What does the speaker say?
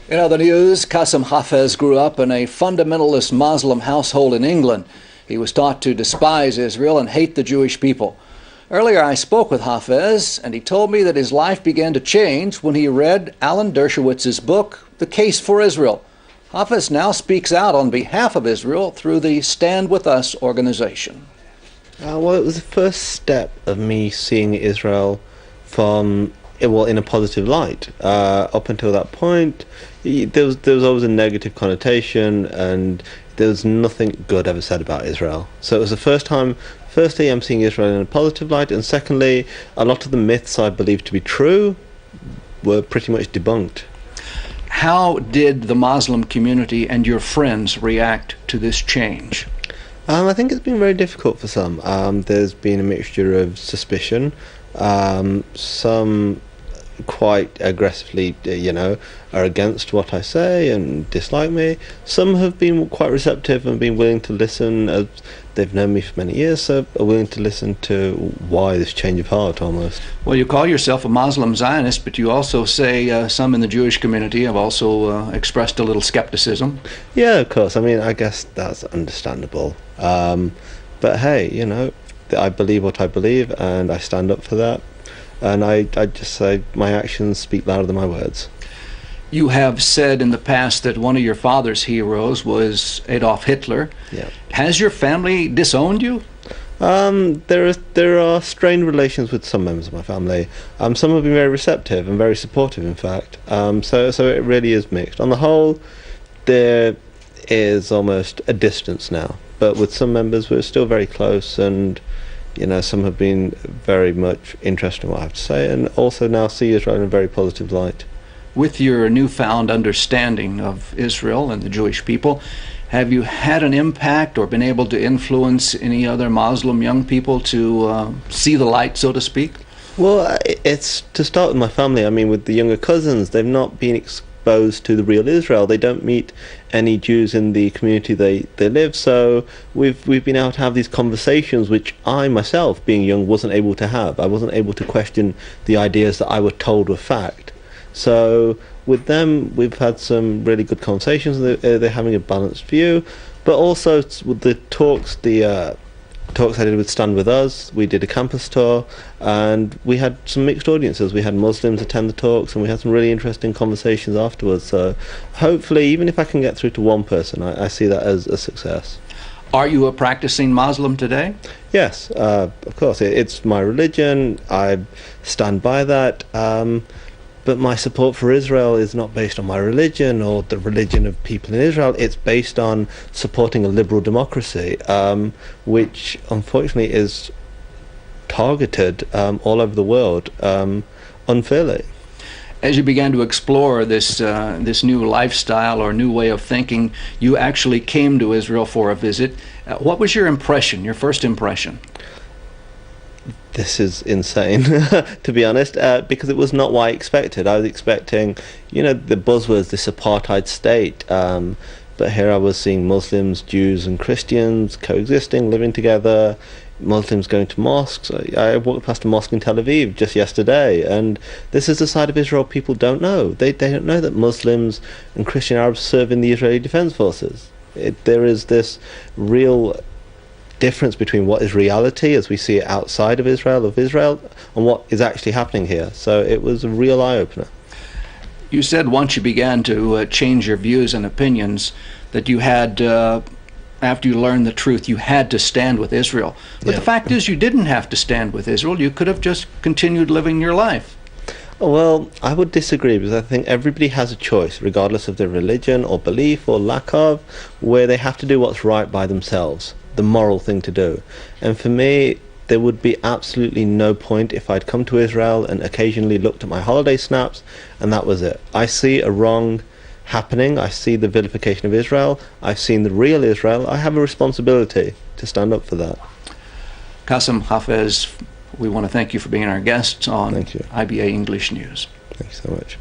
In other news, Kasim Hafeez grew up in a fundamentalist Muslim household in England. He was taught to despise Israel and hate the Jewish people. Earlier I spoke with Hafeez, and he told me that his life began to change when he read Alan Dershowitz's book, The Case for Israel. Hafeez now speaks out on behalf of Israel through the Stand With Us organization. Well, it was the first step of me seeing Israel in a positive light. Up until that point, there was always a negative connotation, and there was nothing good ever said about Israel. So it was the first time. Firstly, I'm seeing Israel in a positive light, and secondly, a lot of the myths I believed to be true were pretty much debunked. How did the Muslim community and your friends react to this change? I think it's been very difficult for some. There's been a mixture of suspicion. Some quite aggressively, are against what I say and dislike me. Some have been quite receptive and been willing to listen, as they've known me for many years, so are willing to listen to why this change of heart almost. Well, you call yourself a Muslim Zionist, but you also say some in the Jewish community have also expressed a little skepticism. Yeah, of course. I mean, I guess that's understandable. But hey, I believe what I believe, and I stand up for that. And I just say my actions speak louder than my words. You have said in the past that one of your father's heroes was Adolf Hitler. Yeah. Has your family disowned you? There are strained relations with some members of my family. Some have been very receptive and very supportive, in fact. So it really is mixed. On the whole, there is almost a distance now. But with some members, we're still very close, and some have been very much interested in what I have to say, and also now see Israel in a very positive light. With your newfound understanding of Israel and the Jewish people, have you had an impact or been able to influence any other Muslim young people to see the light, so to speak? Well, it's to start with my family. I mean, with the younger cousins, they've not been exposed to the real Israel. They don't meet any Jews in the community they live, so we've been able to have these conversations which I myself, being young, wasn't able to have. I wasn't able to question the ideas that I were told were fact. So with them, we've had some really good conversations. They're having a balanced view, but also with the talks I did with Stand With Us, we did a campus tour, and we had some mixed audiences. We had Muslims attend the talks, and we had some really interesting conversations afterwards. So hopefully, even if I can get through to one person, I see that as a success. Are you a practicing Muslim today? Yes, of course. It's my religion. I stand by that. But my support for Israel is not based on my religion or the religion of people in Israel. It's based on supporting a liberal democracy, which unfortunately is targeted all over the world unfairly. As you began to explore this new lifestyle or new way of thinking, you actually came to Israel for a visit. What was your impression, your first impression? This is insane, to be honest, because it was not what I expected. I was expecting, the buzzwords, this apartheid state, but here I was seeing Muslims, Jews and Christians coexisting, living together, Muslims going to mosques. I walked past a mosque in Tel Aviv just yesterday, and this is the side of Israel people don't know. They don't know that Muslims and Christian Arabs serve in the Israeli Defense Forces. There is this real difference between what is reality as we see it outside of Israel, and what is actually happening here. So it was a real eye-opener. You said once you began to change your views and opinions that you had, after you learned the truth, you had to stand with Israel. But The fact is you didn't have to stand with Israel. You could have just continued living your life. Well, I would disagree, because I think everybody has a choice, regardless of their religion or belief or lack of, where they have to do what's right by themselves, the moral thing to do. And for me, there would be absolutely no point if I'd come to Israel and occasionally looked at my holiday snaps and that was it. I see a wrong happening. I see the vilification of Israel. I've seen the real Israel. I have a responsibility to stand up for that. Kasim, Hafeez, we want to thank you for being our guest on Thank you. IBA English News. Thanks so much.